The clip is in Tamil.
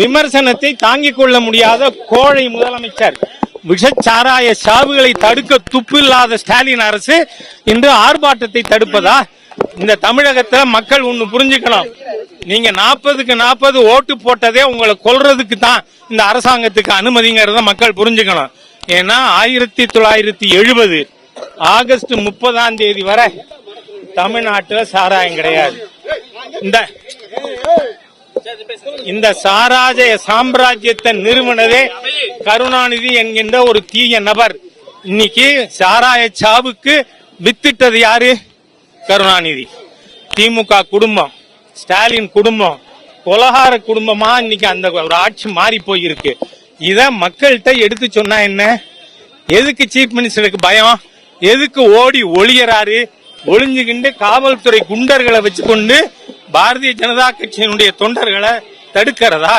விமர்சனத்தை தாங்கிக் கொள்ள முடியாத கோழை முதலமைச்சர், விஷச்சாராய சாவுகளை தடுக்க துப்பில்லாத ஸ்டாலின் அரசு இன்று ஆர்ப்பாட்டத்தை தடுப்பதா? இந்த தமிழகத்துல மக்கள் ஒண்ணு புரிஞ்சுக்கணும். நீங்க 40க்கு 40 ஓட்டு போட்டதே உங்களை கொல்றதுக்கு தான் இந்த அரசாங்கத்துக்கு அனுமதிங்கிறத மக்கள் புரிஞ்சுக்கணும். ஏன்னா 1970 ஆகஸ்ட் 30 வரை தமிழ்நாட்டில் சாராயம் கிடையாது. இந்த சாராய சாம்ராஜ்யத்தை நிறுவனதே கருணாநிதி என்கின்ற ஒரு தீய நபர். இன்னைக்கு சாராய சாவுக்கு வித்திட்டது யாரு? கருணாநிதி. திமுக குடும்பம், ஸ்டாலின் குடும்பம், கொலகார குடும்பமா இன்னைக்கு அந்த ஒரு ஆட்சி மாறி போயிருக்கு. இத மக்கள்கிட்ட எடுத்து சொன்னா என்ன? எதுக்கு சீஃப் மினிஸ்டருக்கு பயம்? எதுக்கு ஓடி ஒளியறாரு? ஒளிஞ்சுகிண்டு காவல்துறை குண்டர்களை வச்சுக்கொண்டு பாரதிய ஜனதா கட்சியினுடைய தொண்டர்களை தடுக்கிறதா?